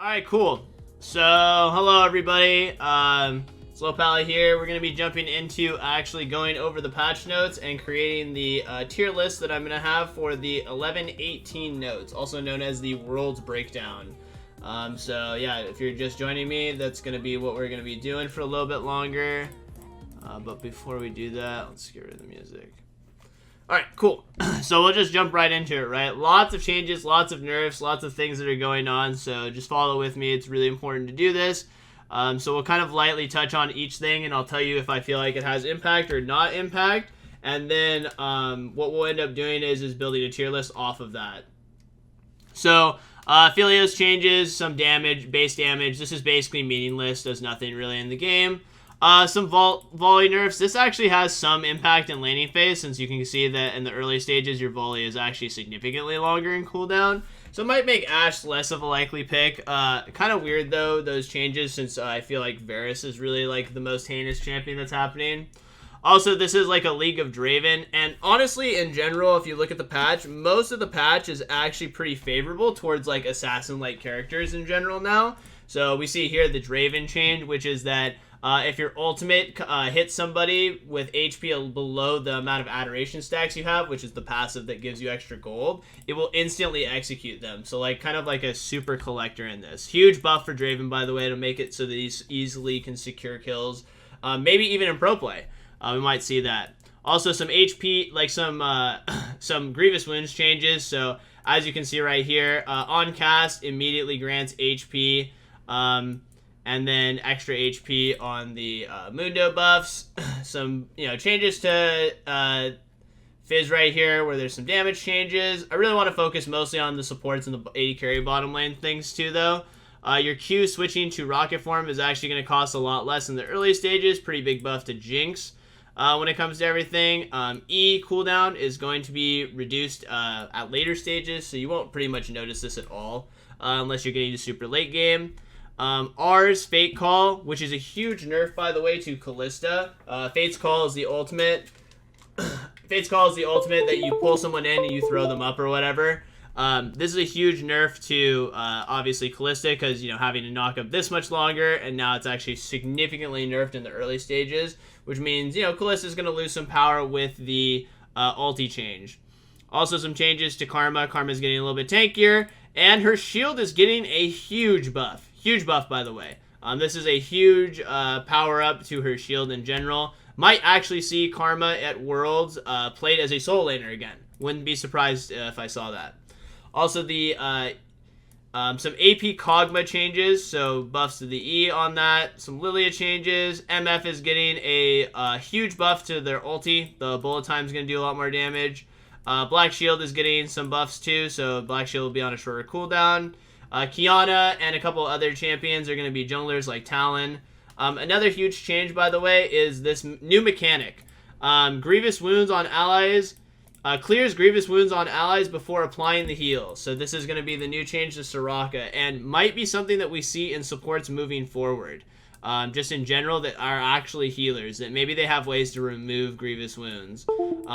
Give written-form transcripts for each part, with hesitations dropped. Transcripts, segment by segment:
Alright, cool. So, hello everybody. It's Lohpally here. We're going to be jumping into actually going over the patch notes and creating the tier list that I'm going to have for the 11-18 notes, also known as the World's Breakdown. So yeah, if you're just joining me, that's going to be what we're going to be doing for a little bit longer. But before we do that, let's get rid of the music. Alright, cool. So we'll just jump right into it, right? Lots of changes, lots of nerfs, lots of things that are going on, so just follow with me. It's really important to do this. So we'll kind of lightly touch on each thing, and I'll tell you if I feel like it has impact or not impact. And then what we'll end up doing is building a tier list off of that. So Philios changes, some damage, base damage. This is basically meaningless, does nothing really in the game. Some volley nerfs. This actually has some impact in laning phase, since you can see that in the early stages your volley is actually significantly longer in cooldown. So it might make Ashe less of a likely pick. Kind of weird though, those changes, since I feel like Varus is really like the most heinous champion that's happening. Also, this is like a League of Draven, and honestly, in general, if you look at the patch, most of the patch is actually pretty favorable towards like assassin-like characters in general now. So we see here the Draven change, which is that if your ultimate hits somebody with HP below the amount of adoration stacks you have, which is the passive that gives you extra gold, it will instantly execute them. So like kind of like a super collector in this. Huge buff for Draven, by the way, to make it so that he easily can secure kills. Maybe even in pro play. We might see that. Also some HP, like some Grievous Wounds changes. So as you can see right here, on cast immediately grants HP. And then extra HP on the Mundo buffs. Some, changes to Fizz right here, where there's some damage changes. I really want to focus mostly on the supports and the AD carry bottom lane things too, though. Your Q switching to Rocket Form is actually going to cost a lot less in the early stages. Pretty big buff to Jinx. When it comes to everything, E cooldown is going to be reduced at later stages, so you won't pretty much notice this at all unless you're getting to super late game. R's Fate Call, which is a huge nerf, by the way, to Callista. Fate's Call is the ultimate. Fate's Call is the ultimate that you pull someone in and you throw them up or whatever. This is a huge nerf to, obviously, Callista, because, having to knock up this much longer, and now it's actually significantly nerfed in the early stages, which means, Callista's going to lose some power with the ulti change. Also, some changes to Karma. Karma's getting a little bit tankier, and her shield is getting a huge buff. Huge buff, by the way. This is a huge power-up to her shield in general. Might actually see Karma at Worlds played as a soul laner again. Wouldn't be surprised if I saw that. Also, the some AP Kog'Maw changes, so buffs to the E on that. Some Lilia changes. MF is getting a huge buff to their ulti. The bullet time is going to do a lot more damage. Black Shield is getting some buffs too, so Black Shield will be on a shorter cooldown. Kiana and a couple other champions are going to be junglers like Talon. Another huge change, by the way, is this new mechanic. Grievous Wounds on allies. Clears Grievous Wounds on allies before applying the heal. So this is going to be the new change to Soraka, and might be something that we see in supports moving forward. Just in general, that are actually healers, that maybe they have ways to remove Grievous Wounds.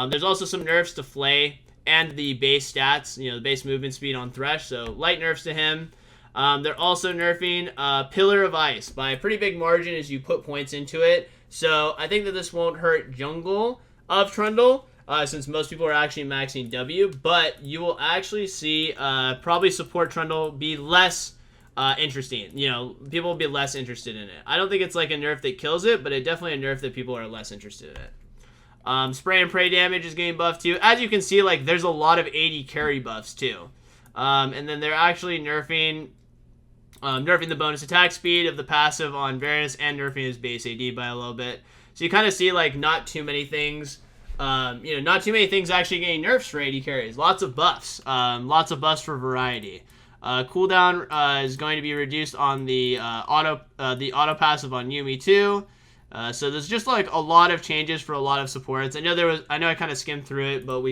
There's also some nerfs to Flay and the base stats, the base movement speed on Thresh, so light nerfs to him. They're also nerfing Pillar of Ice by a pretty big margin as you put points into it. So I think that this won't hurt jungle of Trundle, since most people are actually maxing W, but you will actually see probably support Trundle be less interesting. People will be less interested in it. I don't think it's like a nerf that kills it, but it's definitely a nerf that people are less interested in it. Spray and pray damage is getting buffed too. As you can see, like, there's a lot of AD carry buffs too. And then they're actually nerfing the bonus attack speed of the passive on Varus, and nerfing his base AD by a little bit. So you kind of see, like, not too many things, not too many things actually getting nerfs for AD carries. Lots of buffs. Lots of buffs for variety. Cooldown is going to be reduced on the auto passive on Yuumi too. So there's just like a lot of changes for a lot of supports. I know I kind of skimmed through it, but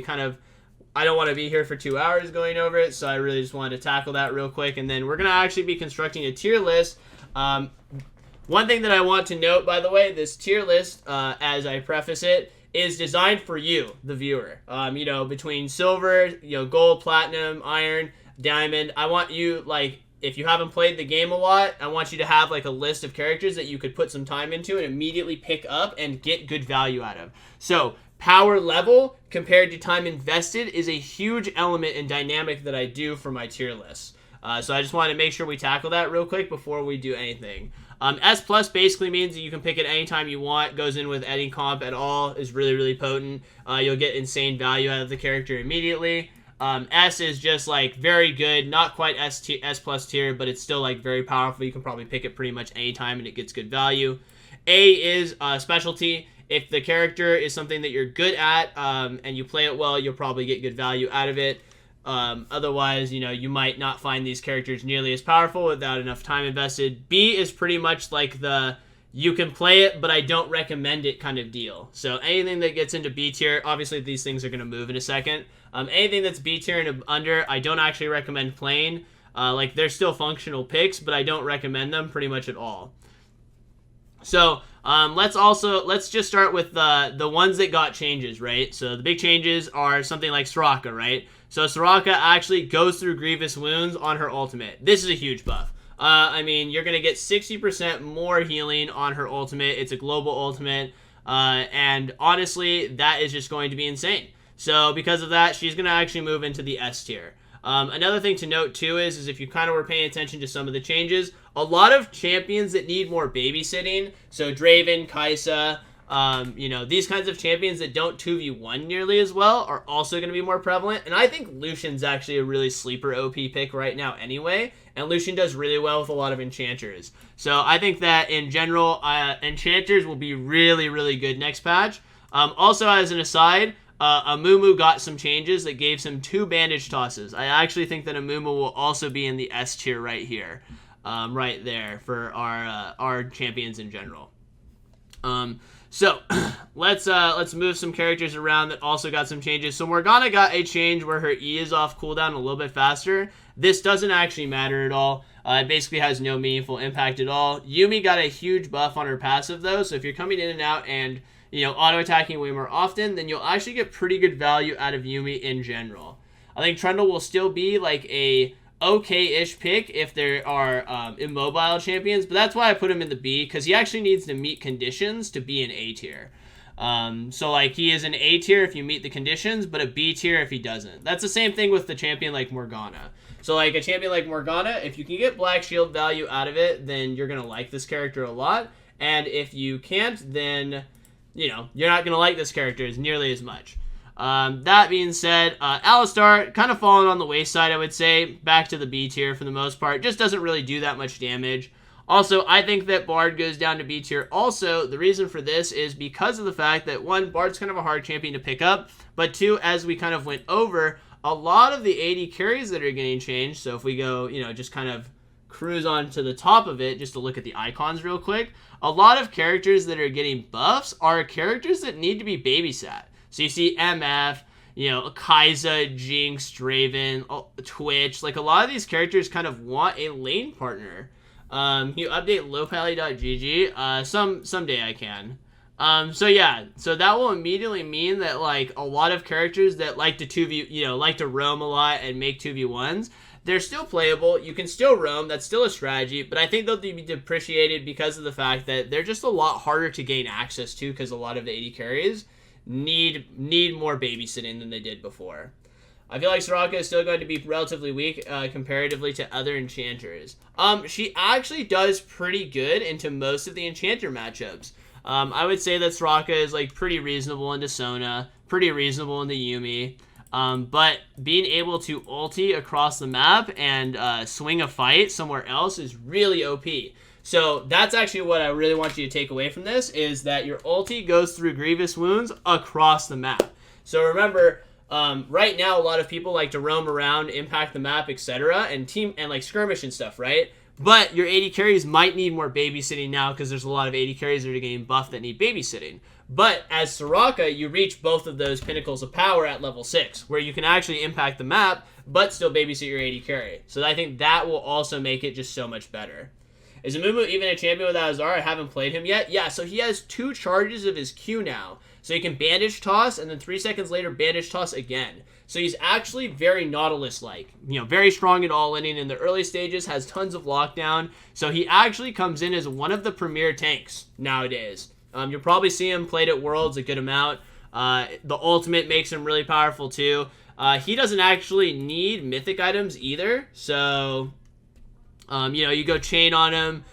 I don't want to be here for 2 hours going over it, so I really just wanted to tackle that real quick. And then we're going to actually be constructing a tier list. One thing that I want to note, by the way, this tier list, as I preface it, is designed for you, the viewer. Between silver, gold, platinum, iron, diamond, I want you, like, if you haven't played the game a lot, I want you to have like a list of characters that you could put some time into and immediately pick up and get good value out of. So power level compared to time invested is a huge element and dynamic that I do for my tier lists. So I just wanted to make sure we tackle that real quick before we do anything. S plus basically means that you can pick it anytime you want, goes in with any comp at all, is really, really potent. You'll get insane value out of the character immediately. S is just like very good, not quite S plus tier, but it's still like very powerful. You can probably pick it pretty much anytime and it gets good value. A is specialty. If the character is something that you're good at and you play it well, you'll probably get good value out of it. Otherwise, you might not find these characters nearly as powerful without enough time invested. B is pretty much like the you can play it, but I don't recommend it kind of deal. So anything that gets into B tier, obviously these things are going to move in a second. Anything that's B tier and under, I don't actually recommend playing. Like they're still functional picks, but I don't recommend them pretty much at all. So let's just start with the ones that got changes, right? So the big changes are something like Soraka, right? So Soraka actually goes through grievous wounds on her ultimate. This is a huge buff. I mean, you're going to get 60% more healing on her ultimate. It's a global ultimate. And honestly, that is just going to be insane. So because of that, she's going to actually move into the S tier. Another thing to note too is if you kind of were paying attention to some of the changes, a lot of champions that need more babysitting, so Draven, Kai'Sa, these kinds of champions that don't 2v1 nearly as well are also going to be more prevalent. And I think Lucian's actually a really sleeper OP pick right now anyway. And Lucian does really well with a lot of enchanters. So I think that in general, enchanters will be really, really good next patch. Also, as an aside, Amumu got some changes that gave him 2 bandage tosses. I actually think that Amumu will also be in the S tier right here. Right there for our champions in general. So let's move some characters around that also got some changes. So Morgana got a change where her E is off cooldown a little bit faster. This doesn't actually matter at all. It basically has no meaningful impact at all. Yuumi got a huge buff on her passive though, so if you're coming in and out and auto attacking way more often, then you'll actually get pretty good value out of Yuumi in general. I think Trundle will still be like a okay-ish pick if there are immobile champions, but that's why I put him in the B, because he actually needs to meet conditions to be an A tier. So like he is an A tier if you meet the conditions, but a B tier if he doesn't. That's the same thing with the champion like Morgana. So like a champion like Morgana, if you can get Black Shield value out of it, then you're going to like this character a lot. And if you can't, then, you're not going to like this character as nearly as much. That being said, Alistar kind of fallen on the wayside, I would say. Back to the B tier for the most part. Just doesn't really do that much damage. Also, I think that Bard goes down to B tier. Also, the reason for this is because of the fact that, 1, Bard's kind of a hard champion to pick up. But 2, as we kind of went over, a lot of the AD carries that are getting changed. So if we go, just kind of cruise on to the top of it, just to look at the icons real quick. A lot of characters that are getting buffs are characters that need to be babysat. So you see MF, Kai'Sa, Jinx, Draven, Twitch. Like a lot of these characters kind of want a lane partner. Can you update Lohpally.gg? Someday I can. So that will immediately mean that like a lot of characters that like to like to roam a lot and make 2v1s, they're still playable. You can still roam. That's still a strategy, but I think they'll be depreciated because of the fact that they're just a lot harder to gain access to because a lot of the AD carries need more babysitting than they did before. I feel like Soraka is still going to be relatively weak comparatively to other enchanters. She actually does pretty good into most of the enchanter matchups. I would say that Soraka is like pretty reasonable into Sona, pretty reasonable into Yuumi. But being able to ulti across the map and swing a fight somewhere else is really OP. So that's actually what I really want you to take away from this, is that your ulti goes through grievous wounds across the map. So remember, right now a lot of people like to roam around, impact the map, etc., and team and like skirmish and stuff, right? But your AD carries might need more babysitting now because there's a lot of AD carries that are getting buffed that need babysitting. But as Soraka, you reach both of those pinnacles of power at level 6, where you can actually impact the map, but still babysit your AD carry. So I think that will also make it just so much better. Is Amumu even a champion without Azar? I haven't played him yet. Yeah, so he has 2 charges of his Q now. So he can bandage toss, and then 3 seconds later bandage toss again. So he's actually very Nautilus-like. Very strong at all-inning in the early stages, has tons of lockdown. So he actually comes in as one of the premier tanks nowadays. You'll probably see him played at Worlds a good amount. The ultimate makes him really powerful too. He doesn't actually need mythic items either. So, you go chain on him.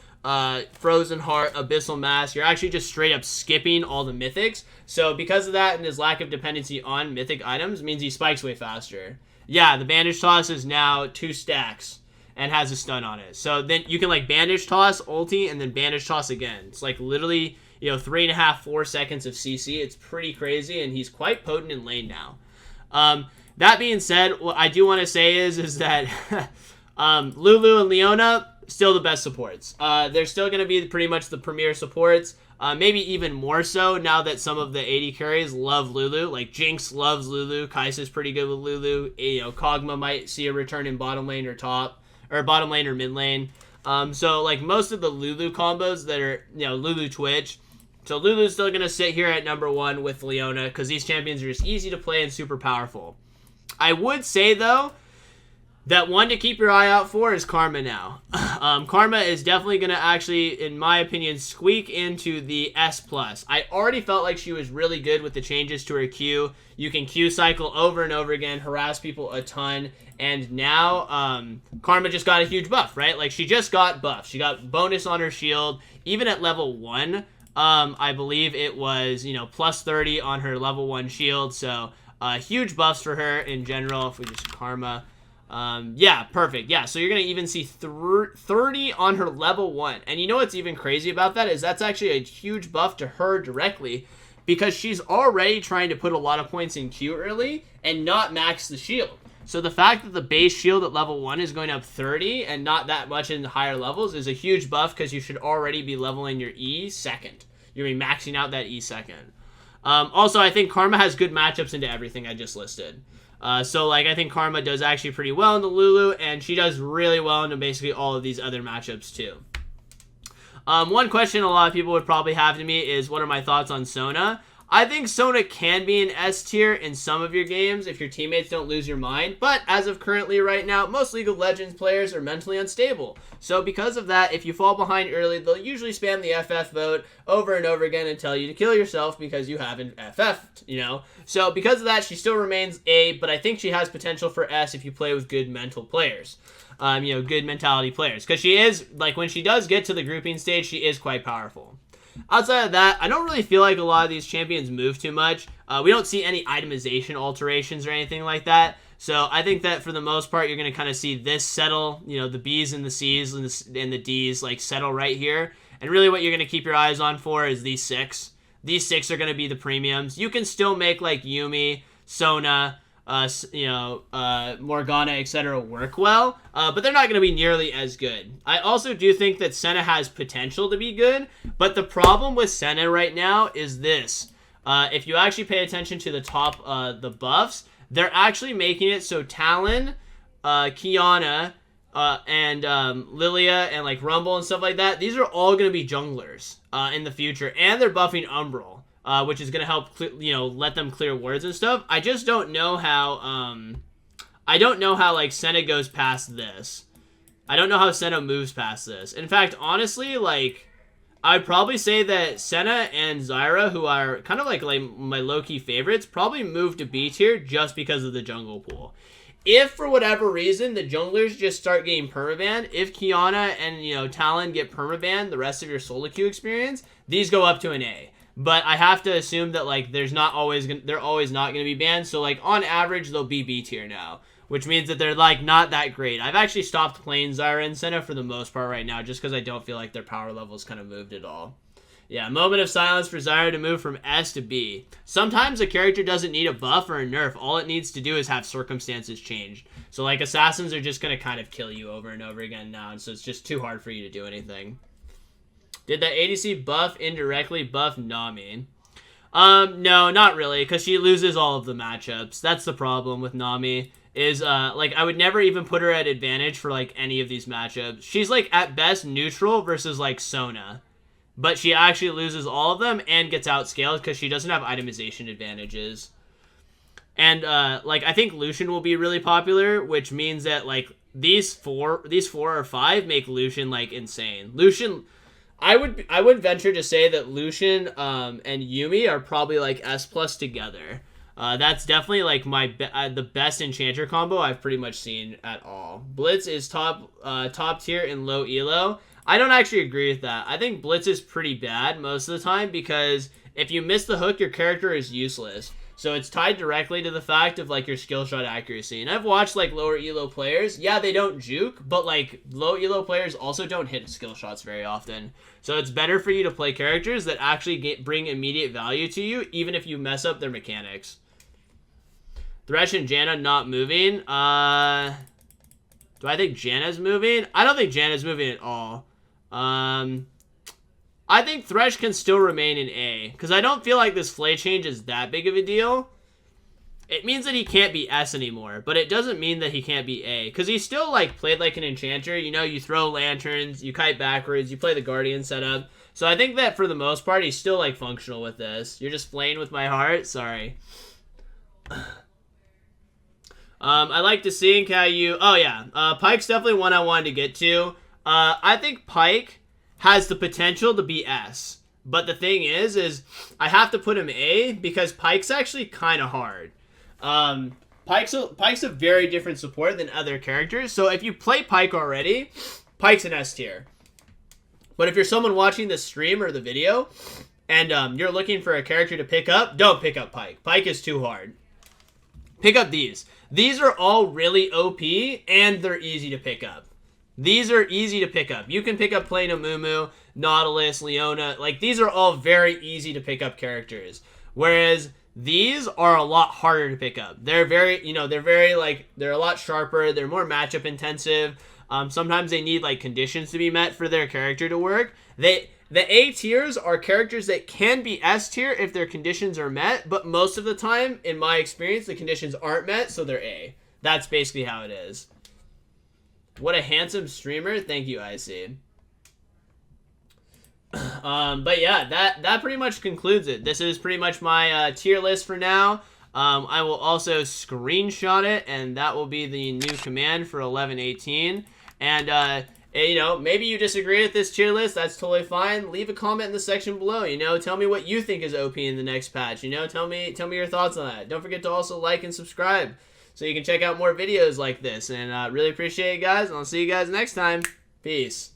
Frozen Heart, Abyssal Mass, you're actually just straight up skipping all the mythics. So because of that and his lack of dependency on mythic items means he spikes way faster. Yeah, the bandage toss is now 2 stacks and has a stun on it. So then you can like bandage toss, ulti, and then bandage toss again. It's like literally, 3.5, 4 seconds of CC. It's pretty crazy, and he's quite potent in lane now. That being said, what I do want to say is that Lulu and Leona, still the best supports. They're still going to be pretty much the premier supports. Maybe even more so now that some of the AD carries love Lulu. Like Jinx loves Lulu. Kai'Sa's pretty good with Lulu. Kog'Maw might see a return in bottom lane or bottom lane or mid lane. So like most of the Lulu combos that are, Lulu Twitch. So Lulu's still going to sit here at number 1 with Leona because these champions are just easy to play and super powerful. I would say though, that one to keep your eye out for is Karma now. Karma is definitely going to actually, in my opinion, squeak into the S+. I already felt like she was really good with the changes to her Q. You can Q cycle over and over again, harass people a ton, and now Karma just got a huge buff, right? Like, she just got buffed. She got bonus on her shield. Even at level 1, I believe it was, plus 30 on her level 1 shield, so huge buffs for her in general. If we just Karma... yeah, perfect. Yeah, so you're going to even see 30 on her level 1. And you know what's even crazy about that is that's actually a huge buff to her directly because she's already trying to put a lot of points in Q early and not max the shield. So the fact that the base shield at level 1 is going up 30 and not that much in higher levels is a huge buff because you should already be leveling your E second. You're going to be maxing out that E second. Also, I think Karma has good matchups into everything I just listed. So, I think Karma does actually pretty well in the Lulu, and she does really well into basically all of these other matchups, too. One question a lot of people would probably have to me is, what are my thoughts on Sona? I think Sona can be an S tier in some of your games if your teammates don't lose your mind, but as of currently right now, most League of Legends players are mentally unstable. So because of that, if you fall behind early, they'll usually spam the FF vote over and over again and tell you to kill yourself because you haven't FF'd, So because of that, she still remains A, but I think she has potential for S if you play with good mental players. Good mentality players. Because she is, when she does get to the grouping stage, she is quite powerful. Outside of that, I don't really feel like a lot of these champions move too much. We don't see any itemization alterations or anything like that. So I think that for the most part, you're going to kind of see this settle, the B's and the C's and the D's settle right here. And really what you're going to keep your eyes on for is these 6. These 6 are going to be the premiums. You can still make Yumi, Sona, Morgana, etc. work well, but they're not going to be nearly as good. I also do think that Senna has potential to be good, but the problem with Senna right now is this. If you actually pay attention to the top, the buffs, they're actually making it so Talon, Kiana, and Lilia, and Rumble and stuff like that, these are all going to be junglers in the future, and they're buffing Umbral. Which is going to help, let them clear wards and stuff. I just don't know how, Senna goes past this. I don't know how Senna moves past this. In fact, honestly, I'd probably say that Senna and Zyra, who are kind of like my low-key favorites, probably move to B tier just because of the jungle pool. If, for whatever reason, the junglers just start getting permabanned, if Kiana and, Talon get permabanned the rest of your solo queue experience, these go up to an A. But I have to assume that, they're always not going to be banned. So, on average, they'll be B tier now. Which means that they're, not that great. I've actually stopped playing Zyra and Senna for the most part right now. Just because I don't feel like their power levels kind of moved at all. Yeah, moment of silence for Zyra to move from S to B. Sometimes a character doesn't need a buff or a nerf. All it needs to do is have circumstances changed. So, assassins are just going to kind of kill you over and over again now. And so it's just too hard for you to do anything. Did the ADC buff indirectly buff Nami? No, not really, because she loses all of the matchups. That's the problem with Nami, is like I would never even put her at advantage for like any of these matchups. She's like at best neutral versus like Sona, but she actually loses all of them and gets outscaled because she doesn't have itemization advantages. And like I think Lucian will be really popular, which means that like these four or five make Lucian like insane. Lucian, I would venture to say that Lucian and Yuumi are probably like S+ together. That's definitely like the best enchanter combo I've pretty much seen at all. Blitz is top tier in low elo. I don't actually agree with that. I think Blitz is pretty bad most of the time because if you miss the hook, your character is useless. So it's tied directly to the fact of like your skill shot accuracy. And I've watched like lower elo players. Yeah, they don't juke, but like low elo players also don't hit skill shots very often. So it's better for you to play characters that actually bring immediate value to you, even if you mess up their mechanics. Thresh and Janna not moving. Do I think Janna's moving? I don't think Janna's moving at all. I think Thresh can still remain in A, because I don't feel like this Flay change is that big of a deal. It means that he can't be S anymore, but it doesn't mean that he can't be A, because he still like played like an enchanter. You know, you throw lanterns, you kite backwards, you play the Guardian setup. So I think that for the most part, he's still like functional with this. You're just playing with my heart? Sorry. I like to see Caillou. Oh yeah, Pyke's definitely one I wanted to get to. I think Pyke has the potential to be S. But the thing is I have to put him A because Pyke's actually kind of hard. Pyke's a very different support than other characters. So if you play Pyke already, Pyke's an S tier. But if you're someone watching the stream or the video and you're looking for a character to pick up, don't pick up Pyke. Pyke is too hard. Pick up these. These are all really OP and they're easy to pick up. These are easy to pick up. You can pick up Plano Mumu, Nautilus, Leona. Like, these are all very easy to pick up characters. Whereas these are a lot harder to pick up. They're very, they're a lot sharper. They're more matchup intensive. Sometimes they need, like, conditions to be met for their character to work. The A tiers are characters that can be S tier if their conditions are met. But most of the time, in my experience, the conditions aren't met, so they're A. That's basically how it is. What a handsome streamer. Thank you, IC. But yeah, that pretty much concludes it. This is pretty much my tier list for now. I will also screenshot it, and that will be the new command for 11.18. And, you know, maybe you disagree with this tier list. That's totally fine. Leave a comment in the section below. You know, tell me what you think is OP in the next patch. You know, tell me your thoughts on that. Don't forget to also like and subscribe, so you can check out more videos like this. And really appreciate it, guys. And I'll see you guys next time. Peace.